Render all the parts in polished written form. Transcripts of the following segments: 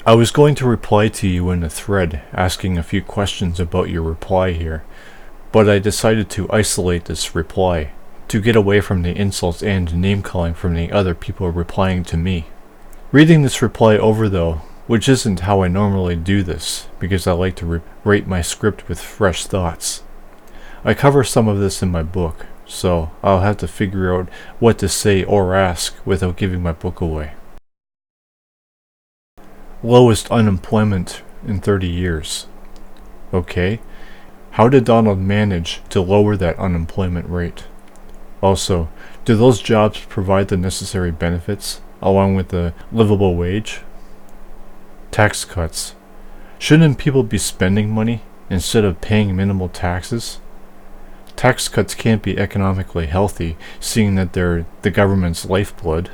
I was going to reply to you in a thread asking a few questions about your reply here, but I decided to isolate this reply to get away from the insults and name-calling from the other people replying to me. Reading this reply over though, which isn't how I normally do this, because I like to rate my script with fresh thoughts. I cover some of this in my book, so I'll have to figure out what to say or ask without giving my book away. Lowest unemployment in 30 years. Okay, how did Donald manage to lower that unemployment rate? Also, do those jobs provide the necessary benefits, along with the livable wage? Tax cuts. Shouldn't people be spending money instead of paying minimal taxes? Tax cuts can't be economically healthy, seeing that they're the government's lifeblood.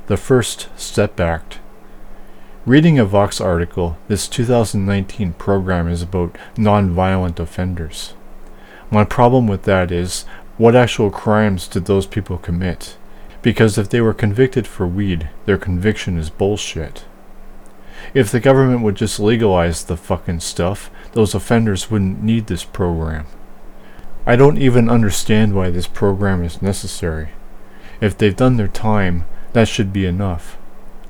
The First Step Act. Reading a Vox article, this 2019 program is about non-violent offenders. My problem with that is, what actual crimes did those people commit? Because if they were convicted for weed, their conviction is bullshit. If the government would just legalize the fucking stuff, those offenders wouldn't need this program. I don't even understand why this program is necessary. If they've done their time, that should be enough.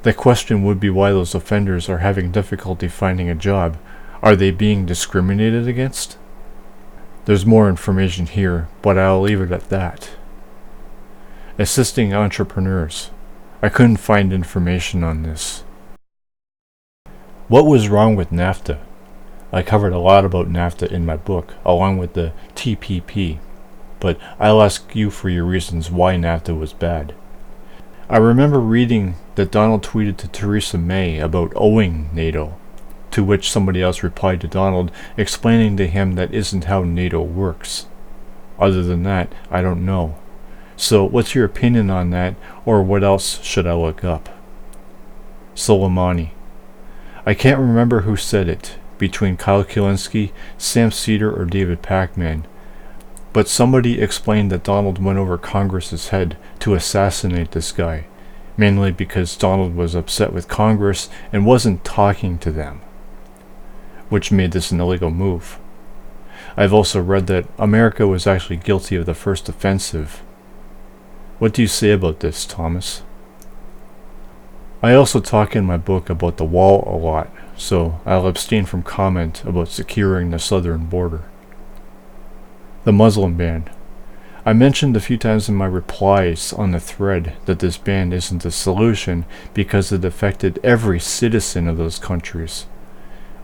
The question would be why those offenders are having difficulty finding a job. Are they being discriminated against? There's more information here, but I'll leave it at that. Assisting entrepreneurs. I couldn't find information on this. What was wrong with NAFTA? I covered a lot about NAFTA in my book, along with the TPP, but I'll ask you for your reasons why NAFTA was bad. I remember reading that Donald tweeted to Theresa May about owing NATO, to which somebody else replied to Donald, explaining to him that isn't how NATO works. Other than that, I don't know. So what's your opinion on that, or what else should I look up? Soleimani. I can't remember who said it, between Kyle Kulinski, Sam Cedar, or David Pakman, but somebody explained that Donald went over Congress's head to assassinate this guy, mainly because Donald was upset with Congress and wasn't talking to them, which made this an illegal move. I've also read that America was actually guilty of the first offensive. What do you say about this, Thomas? I also talk in my book about the wall a lot, so I'll abstain from comment about securing the southern border. The Muslim ban. I mentioned a few times in my replies on the thread that this ban isn't a solution because it affected every citizen of those countries,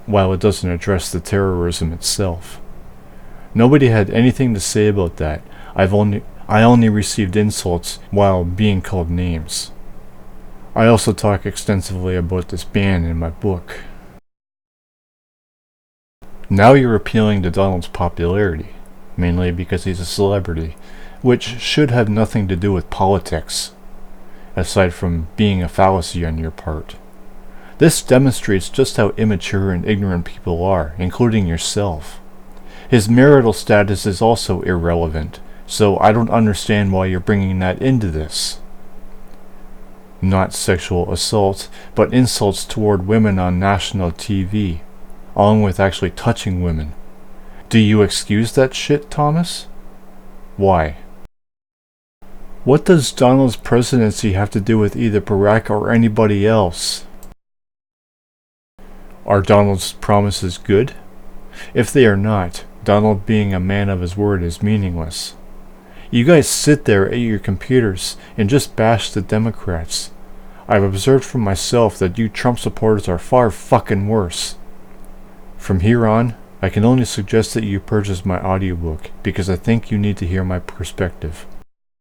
while it doesn't address the terrorism itself. Nobody had anything to say about that. I only received insults while being called names. I also talk extensively about this ban in my book. Now you're appealing to Donald's popularity, mainly because he's a celebrity, which should have nothing to do with politics, aside from being a fallacy on your part. This demonstrates just how immature and ignorant people are, including yourself. His marital status is also irrelevant, so I don't understand why you're bringing that into this. Not sexual assault, but insults toward women on national TV, along with actually touching women. Do you excuse that shit, Thomas? Why? What does Donald's presidency have to do with either Barack or anybody else? Are Donald's promises good? If they are not, Donald being a man of his word is meaningless. You guys sit there at your computers and just bash the Democrats. I've observed for myself that you Trump supporters are far fucking worse. From here on, I can only suggest that you purchase my audiobook because I think you need to hear my perspective.